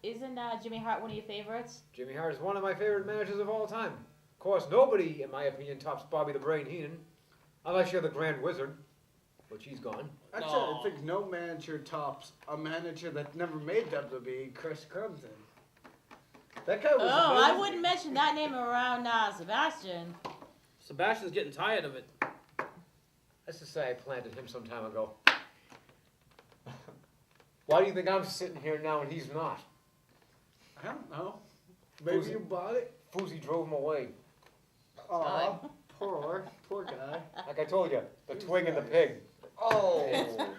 Isn't Jimmy Hart one of your favorites? Jimmy Hart is one of my favorite managers of all time. Of course, nobody, in my opinion, tops Bobby the Brain Heenan, unless you're the Grand Wizard, which he's gone. Actually, I think no manager tops a manager that never made WWE, Chris Krymzon. That guy was amazing. I wouldn't mention that name around Sebastian. Sebastian's getting tired of it. Let's just say I planted him some time ago. Why do you think I'm sitting here now and he's not? I don't know. Maybe you bought it? Fousey drove him away. Aw, poor guy. Like I told you, the twig and the pig. Oh,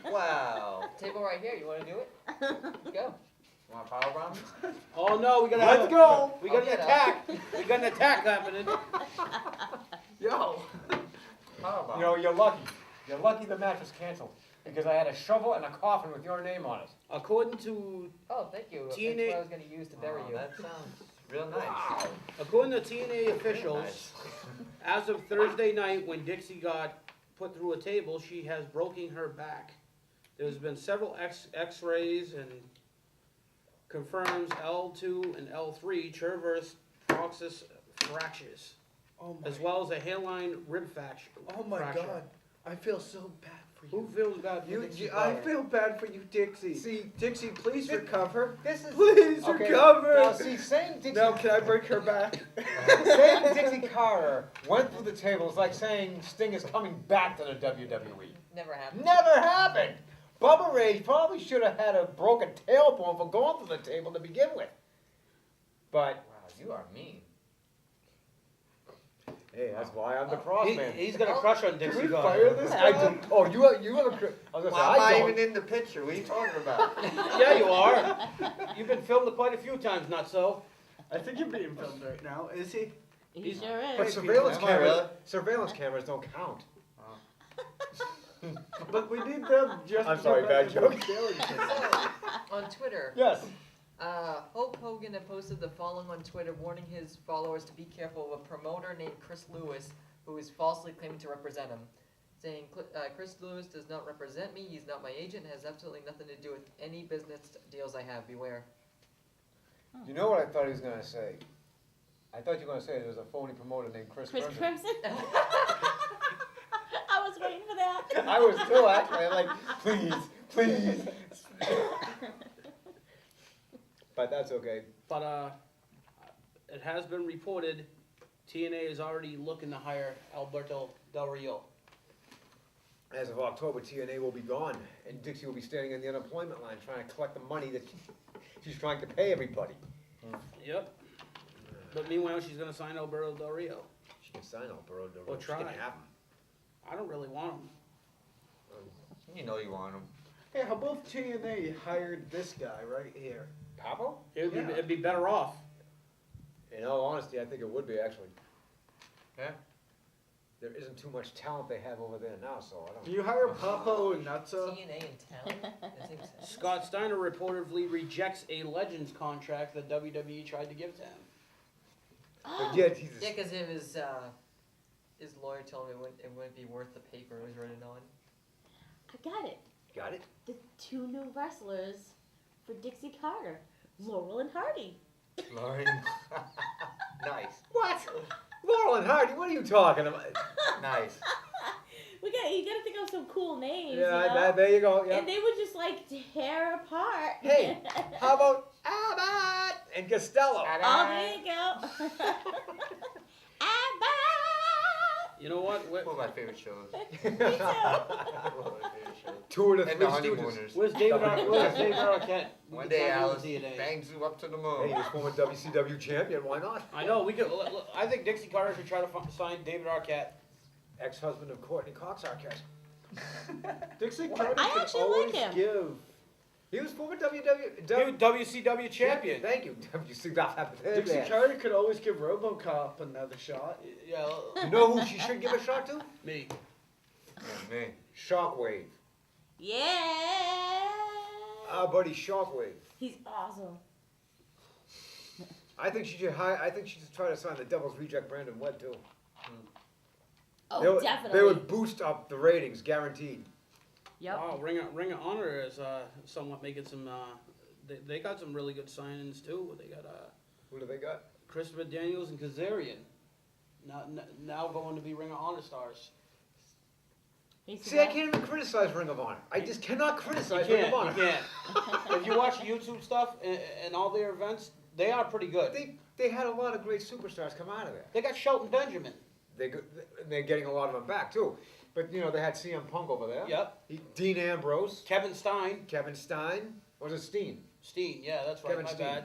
wow. Table right here. You want to do it? Go. Want a power bomb? Oh no, we gotta Let's go. We got an attack. We got an attack happening. Yo. Power bomb. You know, you're lucky. You're lucky the match was canceled. Because I had a shovel and a coffin with your name on it. According to Oh, thank you. That's TNA what I was going to use to bury you. That sounds real nice. According to TNA officials, as of Thursday night when Dixie got put through a table, she has broken her back. There's been several x-rays and confirms L2 and L3 transverse proxies fractures, as well as a hairline rib fracture. Oh my God. I feel so bad for you. Who feels bad for Dixie I Carter? feel bad for you, Dixie. See, Dixie, please recover. this is... Please Okay, recover. Now, see, saying Dixie... Now, can I break her back? saying Dixie Carter went through the table is like saying Sting is coming back to the WWE. Never happened. Never happened. Bubba Ray probably should have had a broken tailbone for going through the table to begin with. But... Wow, you are mean. Hey, that's why I'm the cross man. He's gonna crush on Dixie Can we Carter. fire this I guy? do. Oh, you have a... I was gonna say, Why am I I don't. even in the picture? What are you talking about? Yeah, you are. You've been filmed quite a few times, Nutzo. I think you're being filmed right now. Is he? He sure But is. surveillance Am I cameras, really? surveillance cameras don't count. But we need them just I'm to sorry, bad prevent joke. stealing things. On Twitter, Yes. Hulk Hogan had posted the following on Twitter, warning his followers to be careful of a promoter named Chris Lewis, who is falsely claiming to represent him. Saying, Chris Lewis does not represent me, he's not my agent, has absolutely nothing to do with any business deals I have, beware. You know what I thought he was gonna say? I thought you were gonna say there was a phony promoter named Chris Chris Crimson. Crimson? I was waiting for that. I was too, actually. I'm like, please. But that's okay. But it has been reported TNA is already looking to hire Alberto Del Rio. As of October, TNA will be gone, and Dixie will be standing on the unemployment line trying to collect the money that she's trying to pay everybody. Yep. But meanwhile, she's gonna sign Alberto Del Rio. She can sign Alberto Del Rio. Or She can try. have him. I don't really want him. You know you want him. Hey, how about TNA hired this guy right here? Pablo? It'd be better off. In all honesty, I think it would be, actually. Yeah? There isn't too much talent they have over there now, so I don't... Do you hire Papo and Nutzo? TNA in town? That seems sad. Scott Steiner reportedly rejects a Legends contract that WWE tried to give to him. But yet, he's... Yeah, because his lawyer told him it wouldn't be worth the paper it was written on. I got it. Got it? The two new wrestlers for Dixie Carter, Laurel and Hardy. Lauren. Nice. What? Laurel and Hardy, what are you talking about? Nice. You gotta think of some cool names. Yeah, you know? there you go. Yeah. And they would just like tear apart. Hey, how about Abbott and Costello? Oh, there you go. Abbott. You know what? One of my favorite shows. Me too. One of my favorite shows. Two of the And three the Stooges. honeymooners. Where's David Arquette? We One could day sign him to Alice TNA. bangs you up to the Hey, moon. he's former WCW champion. Why not? I know, we could. I think Dixie Carter should try to sign David Arquette. Ex-husband of Courtney Cox Arquette. Dixie Carter I can actually always like him. give. He was former He was WCW champion. Thank you. Dixie Carter could always give RoboCop another shot. Yeah, You know who she should give a shot to? me. Yeah, me. Shockwave. Yeah. Our buddy Shockwave. He's awesome. I think she should try to sign the Devil's Reject Brandon Webb too. Oh, They would- definitely. They would boost up the ratings, guaranteed. Yep. Wow, Ring of Honor is somewhat making some they got some really good signings too. They got Who do they got? Christopher Daniels and Kazarian. Now going to be Ring of Honor stars. See, I can't even criticize Ring of Honor. I just cannot You criticize Ring of can't. Honor. You can't. If you watch YouTube stuff and all their events, they are pretty good. They had a lot of great superstars come out of there. They got Shelton Benjamin. They're getting a lot of them back too. But you know they had CM Punk over there. Yep. Dean Ambrose, Kevin Stein. Kevin Stein, or was it Steen? Steen. Yeah, that's right. Kevin My Steen. bad.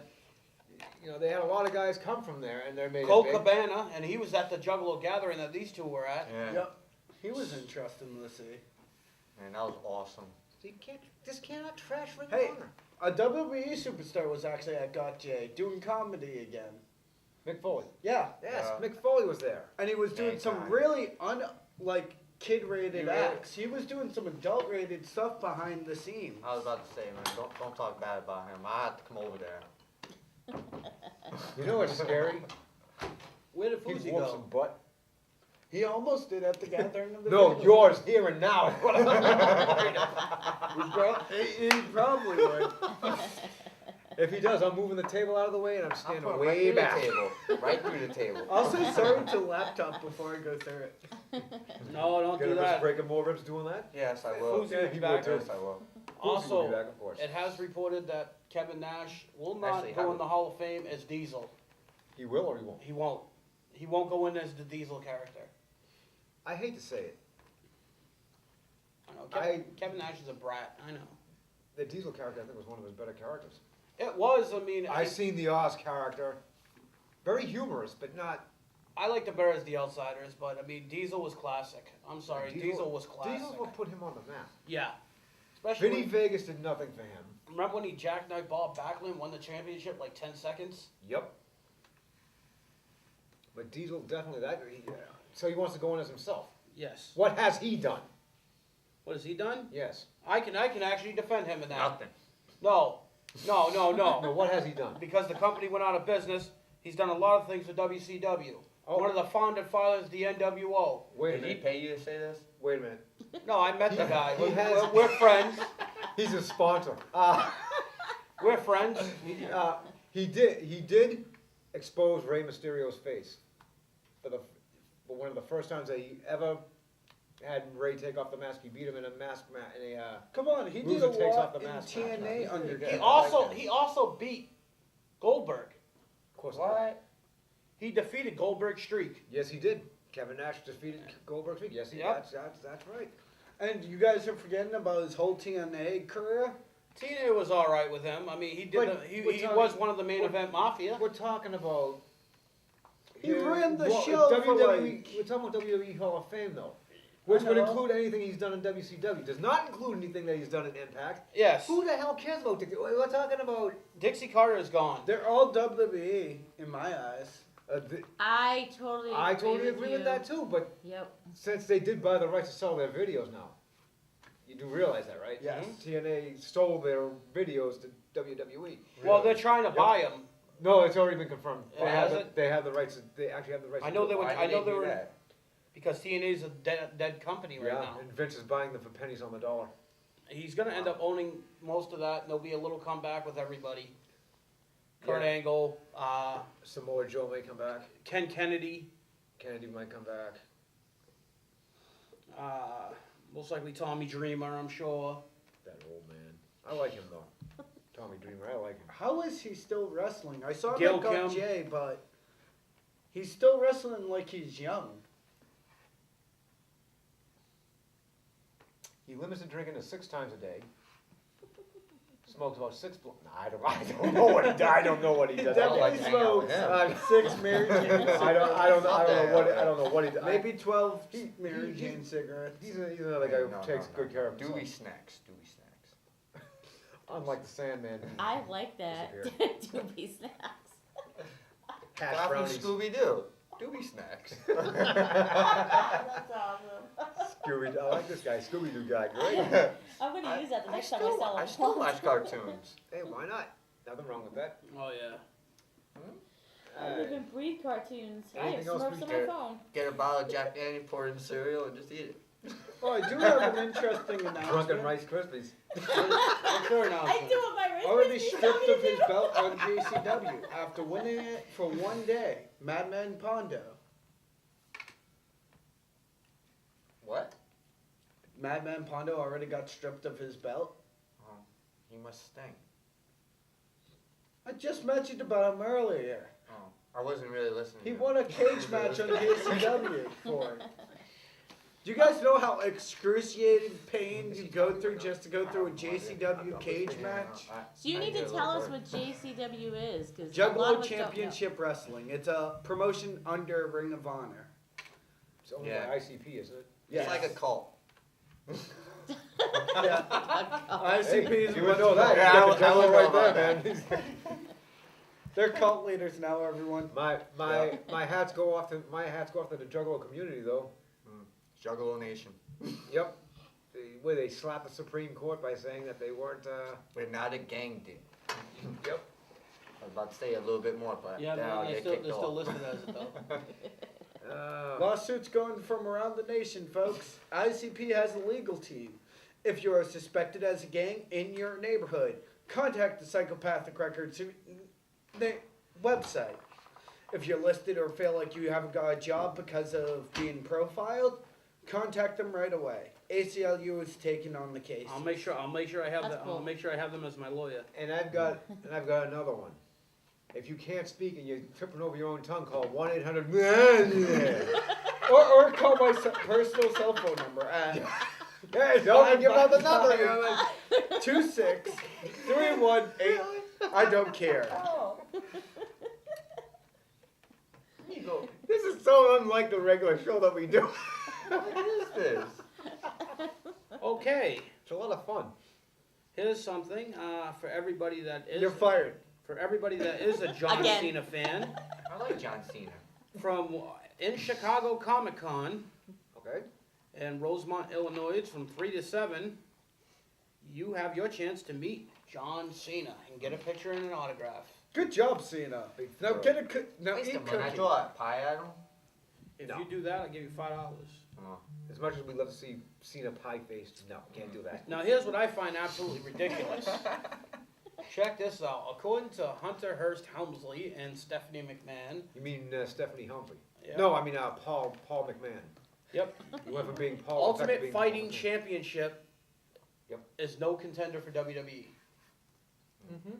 You know they had a lot of guys come from there, and they're made Colt it big. Cabana, and he was at the Juggalo gathering that these two were at. Yeah. Yep. He was interesting to see. Man, that was awesome. So you cannot trash Ring Hey. of Honor. A WWE superstar was actually at Got J doing comedy again. Mick Foley. Yeah. Yes, Yeah. Mick Foley was there. And he was doing some Mankind. really kid-rated He really- acts. He was doing some adult-rated stuff behind the scenes. I was about to say, man, don't talk bad about him. I had to come over there. You know what's scary? Where did He Fuzi whooped go? some butt. He almost did at the gathering of the No, Village. yours here and now. is what I'm worried about. He probably would. If he does, I'm moving the table out of the way and I'm I'll standing put it way right through back. the table. Right through the table. I'll say sorry to laptop before I go through it. No, don't Gonna do risk that. breaking more ribs doing that? Yes, I will. Fuzi Yeah, will be he back. will too. Yes, I will. Will Also, be back, of course. it has reported that Kevin Nash will not Actually, go in haven't. the Hall of Fame as Diesel. He will or he won't. He won't. He won't go in as the Diesel character. I hate to say it. I know. Kevin Nash is a brat. I know. The Diesel character, I think, was one of his better characters. It was. I mean, I seen the Oz character. Very humorous, but not. I like the better as the Outsiders, but I mean, Diesel was classic. I'm sorry, Diesel was classic. Diesel will put him on the map. Yeah. Especially Vinny when, Vegas did nothing for him. remember when he jackknifed Bob Backlund, won the championship like 10 seconds? Yep. But Diesel definitely so he wants to go in as himself. Yes. What has he done? What has he done? Yes. I can actually defend him in that. Nothing. No. No, No. what has he done? Because the company went out of business, he's done a lot of things for WCW. Oh. One of the founding fathers of the NWO. Wait a Did he minute. pay you to say this? Wait a minute. No, I met the guy. He has- We're friends. He's a sponsor. We're friends. He did expose Rey Mysterio's face for one of the first times that he ever had Ray take off the mask. He beat him in a mask Come on, he did Loser a takes off lot the in mask. TNA under Yeah, He I also like that. he also beat Goldberg. Of course. What? He defeated Goldberg's streak. Yes, he did. Kevin Nash defeated Goldberg's streak. Yes, he did. Yep. That's right. And you guys are forgetting about his whole TNA career? TNA was all right with him. I mean, he did. But He we're talking- was one of the main we're- event mafia. We're talking about. He ran the show for WWE. like... We're talking about WWE Hall of Fame though, which would know. include anything he's done in WCW. Does not include anything that he's done in Impact. Yes. Who the hell cares about Dixie? We're talking about. Dixie Carter is gone. They're all WWE in my eyes. I totally agree with you. that too, but Yep. since they did buy the rights to sell their videos now, you do realize that, right? Yes. TNA sold their videos to WWE. Well, they're trying to Yep. buy him. No, it's already been confirmed. Oh, has They have the rights. They actually have the rights. I to know do they it. were. Why I did know they they do were that? because TNA is a dead company right Yeah, now. and Vince is buying them for pennies on the dollar. He's gonna end up owning most of that, and there'll be a little comeback with everybody. Kurt Yeah. Angle, Samoa Joe may come back. Ken Kennedy, Kennedy might come back. most likely Tommy Dreamer, I'm sure. That old man. I like him though. Tommy Dreamer, I like him. How is he still wrestling? I saw Gil him got Kim. Jay, but he's still wrestling like he's young. He limits the drinking to 6 times a day. Smokes about 6 blunt. Nah, I don't know what he does. I don't know what he He does. definitely like to hang out with smokes him. 6 Mary Jane cigarettes. I don't know what he does. Maybe 12 Mary he- Jane cigarettes. He's another guy who takes good care of himself. Dewey snacks. Dewey snacks. Unlike the Sandman. who I like that. disappeared. Doobie snacks. Hash Got from brownies. Scooby Doo. Dewey snacks. That's awesome. Scooby. I like this guy, Scooby Doo guy. Great. I'm gonna use that the I next time I sell I still watch cartoons. Hey, why not? Nothing wrong with that. Oh yeah. I live and breathe cartoons. I have Anything else Smurfs we on my get? phone. Get a bottle of Jack Daniels, pour it in cereal, and just eat it. Oh, I do have an interesting Drunken announcement. Rice Krispies. What's their I announcement? do it my Already stripped of his belt on JCW after winning it for one day. Madman Pondo. What? Madman Pondo already got stripped of his belt. Oh, he must stink. I just mentioned about him earlier. Oh, I wasn't really listening. He to won a cage match on JCW for it. Do you guys know how excruciating pain you go through just to go through a JCW cage match? So you need to tell us what JCW is, because a lot Juggalo of us Championship Wrestling. It's a promotion under Ring of Honor. It's owned Yeah. by ICP, isn't it? It's like a cult. Yeah. ICP is You what would know that. Yeah, You I got the would Juggalo know right about there, man. They're cult leaders now, everyone. My hats go off to the Juggalo community though. Juggalo Nation. Yep. Where they slapped the Supreme Court by saying that they weren't. We're not a gang deal. Yep. I was about to say a little bit more, but Yeah, then I'll they're get still, kicked they're still off. listed as it though. Lawsuits going from around the nation, folks. ICP has a legal team. If you are suspected as a gang in your neighborhood, contact the Psychopathic Records website. If you're listed or feel like you haven't got a job because of being profiled, contact them right away. ACLU is taking on the case. I'll make sure I have That's that. cool. I'll make sure I have them as my lawyer. And I've got another one. If you can't speak and you're tripping over your own tongue, call 1-800. Or call my personal cell phone number at Hey, don't give out the number. 26318. I don't care. This is so unlike the regular show that we do. What is this? Okay, It's a lot of fun. here's something for everybody that is You're fired. a John Again. Cena fan I like John Cena. from in Chicago Comic Con Okay. in Rosemont, Illinois, from 3 to 7. You have your chance to meet John Cena and get a picture and an autograph. Good job, Cena. Now get a now Waste eat of money. Can I cookie. throw a pie at him? If No. you do that, I'll give you $5. Oh. As much as we love to see Cena pie-faced, no, can't do that. Now, here's what I find absolutely ridiculous. Check this out. According to Hunter Hearst Helmsley and Stephanie McMahon, You mean Stephanie Humphrey? yeah, No, I mean Paul McMahon. Yep. You went from being Paul. back to Ultimate being Fighting Paul McMahon. Championship Yep. is no contender for WWE. Mm-hmm.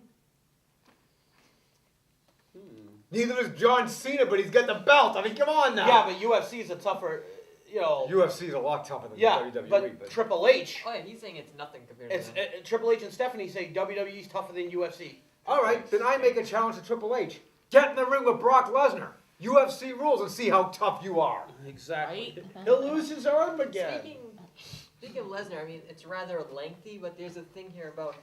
Neither is John Cena, but he's got the belt. I mean, come on now. Yeah, but UFC is a tougher, UFC is a lot tougher than yeah, WWE. but Triple H, Oh yeah, he's saying it's nothing compared it's to that. Triple H and Stephanie say WWE's tougher than UFC. All right, then I make a challenge to Triple H. Get in the ring with Brock Lesnar. UFC rules and see how tough you are. Exactly. Right? He'll lose his arm again. Speaking of Lesnar, I mean, it's rather lengthy, but there's a thing here about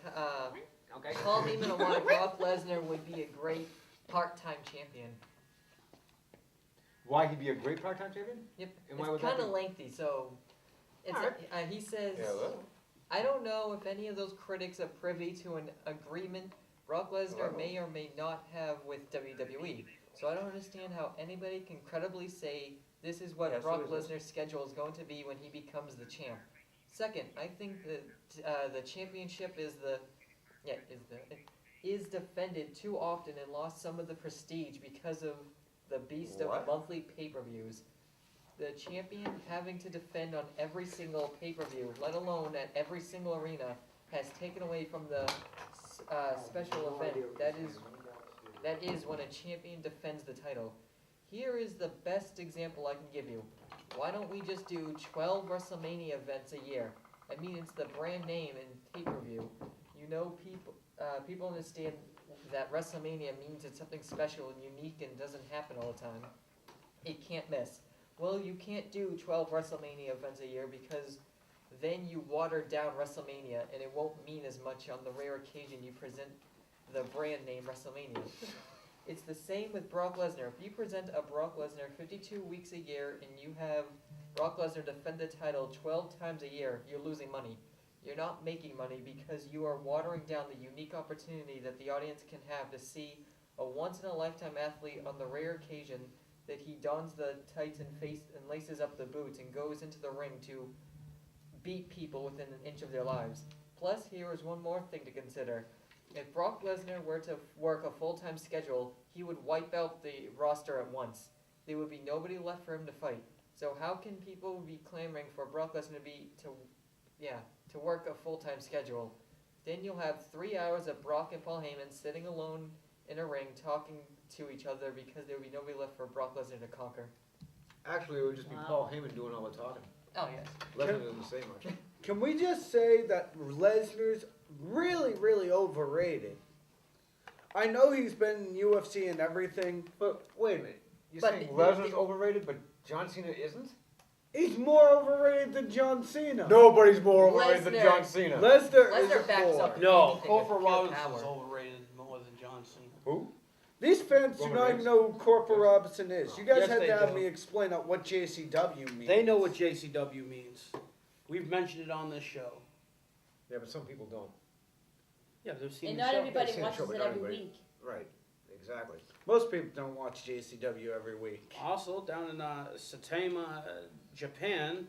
Okay. Paul Heyman and why Brock Lesnar would be a great part-time champion. Why he'd be a great part-time champion? Yep, And why would it's that kind of be? lengthy, so it's Alright. he says, Yeah, look. I don't know if any of those critics are privy to an agreement Brock Lesnar Hello. may or may not have with WWE. So I don't understand how anybody can credibly say this is what Yes, Brock who is Lesnar's schedule is going to be when he becomes the champ. Second, I think that the championship is defended too often and lost some of the prestige because of the beast What? of monthly pay-per-views. The champion having to defend on every single pay-per-view, let alone at every single arena, has taken away from the special event. That is when a champion defends the title. Here is the best example I can give you. Why don't we just do 12 WrestleMania events a year? I mean, it's the brand name and pay-per-view. You know, people understand that WrestleMania means it's something special and unique and doesn't happen all the time. It can't miss. Well, you can't do 12 WrestleMania events a year because then you water down WrestleMania and it won't mean as much on the rare occasion you present the brand name WrestleMania. It's the same with Brock Lesnar. If you present a Brock Lesnar 52 weeks a year and you have Brock Lesnar defend the title 12 times a year, you're losing money. You're not making money because you are watering down the unique opportunity that the audience can have to see a once-in-a-lifetime athlete on the rare occasion that he dons the tights and laces up the boots and goes into the ring to beat people within an inch of their lives. Plus, here is one more thing to consider. If Brock Lesnar were to work a full-time schedule, he would wipe out the roster at once. There would be nobody left for him to fight. So how can people be clamoring for Brock Lesnar to work a full-time schedule? Then you'll have 3 hours of Brock and Paul Heyman sitting alone in a ring talking to each other because there would be nobody left for Brock Lesnar to conquer. Actually, it would just be Wow. Paul Heyman doing all the talking. Oh, yes. Lesnar doesn't say much. Can we just say that Lesnar's really, really overrated? I know he's been in UFC and everything. But wait a minute. You're But saying the- Lesnar's overrated, but John Cena isn't? He's more overrated than John Cena. Nobody's more overrated than Lesnar- John Cena. Lesnar is a Lesnar backs up 4. No, anything with Corporal pure Robinson's power. overrated more than John Cena. Who? These fans do Roman not even Reigns? know who Corporal Robinson is. You guys Yes, had they to have do. me explain what JCW means. They know what JCW means. We've mentioned it on this show. Yeah, but some people don't. Yeah, they've seen And the not show. everybody They've seen the watches show, but it not every everybody. week. Right. Exactly. Most people don't watch JCW every week. Also, down in Saitama, Japan,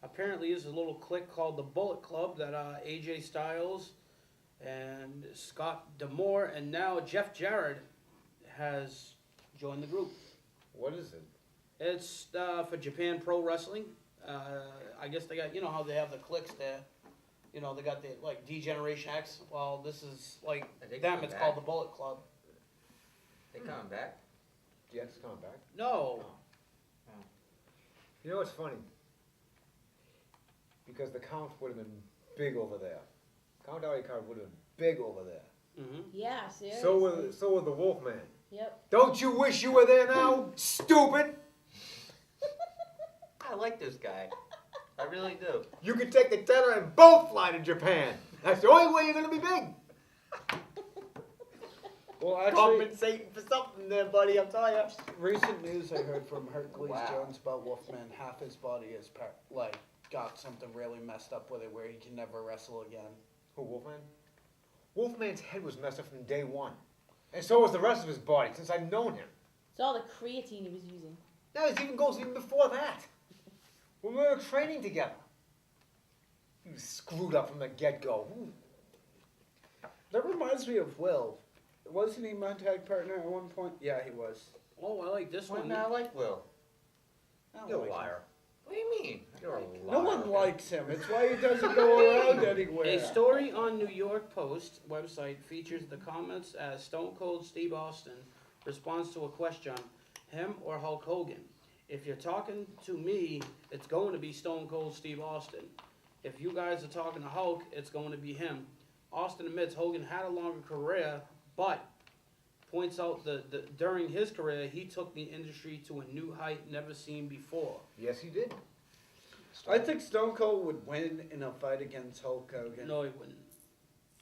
apparently is a little clique called the Bullet Club that AJ Styles and Scott D'Amore and now Jeff Jarrett has joined the group. What is it? It's for Japan Pro Wrestling. I guess they got, you know how they have the cliques there. You know, they got the, like, D-Generation X. Well, this is, like, Are they them, coming it's back? called the Bullet Club. They coming back? Yeah, it's coming back. No. You know what's funny? Because the count would have been big over there. Count Out card would have been big over there. Mm-hmm. Yeah, seriously. So would the Wolfman. Yep. Don't you wish you were there now, stupid? I like this guy. I really do. You could take the tether and both fly to Japan. That's the only way you're gonna be big. Well, actually, Compensating for something there, buddy, I'm telling you. recent news I heard from Hercules Wow. Jones about Wolfman. Half his body is got something really messed up with it where he can never wrestle again. Who, Wolfman? Wolfman's head was messed up from day one. And so was the rest of his body, since I've known him. It's all the creatine he was using. Now it even goes even before that. When we were training together. He was screwed up from the get-go. That reminds me of Will. Wasn't he my tag partner at one point? Yeah, he was. Oh, I like this Why one. not? I like Will. I don't You're like a him. liar. What do you mean? You're a liar. No one likes him. It's why he doesn't go around anywhere. A story on New York Post website features the comments as Stone Cold Steve Austin responds to a question, him or Hulk Hogan. If you're talking to me, it's going to be Stone Cold Steve Austin. If you guys are talking to Hulk, it's going to be him. Austin admits Hogan had a longer career, but points out that during his career, he took the industry to a new height never seen before. Yes, he did. I think Stone Cold would win in a fight against Hulk Hogan. No, he wouldn't.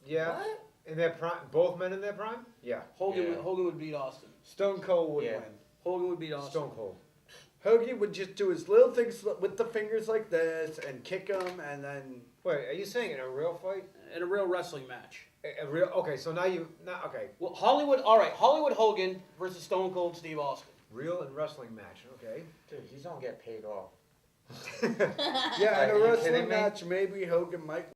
Yeah. What? In their prime, both men in their prime? Yeah. Hogan, Yeah. Hogan would beat Austin. Stone Cold would Yeah. win. Hogan would beat Austin. Stone Cold. Hogan would just do his little things with the fingers like this and kick him, and then Wait, are you saying in a real fight? In a real wrestling match. A real? Okay, so now okay. Well, Hollywood Hogan versus Stone Cold Steve Austin. Real and wrestling match. Okay. Dude, he's gonna get paid off. yeah, in Are a you wrestling kidding me? match, maybe Hogan might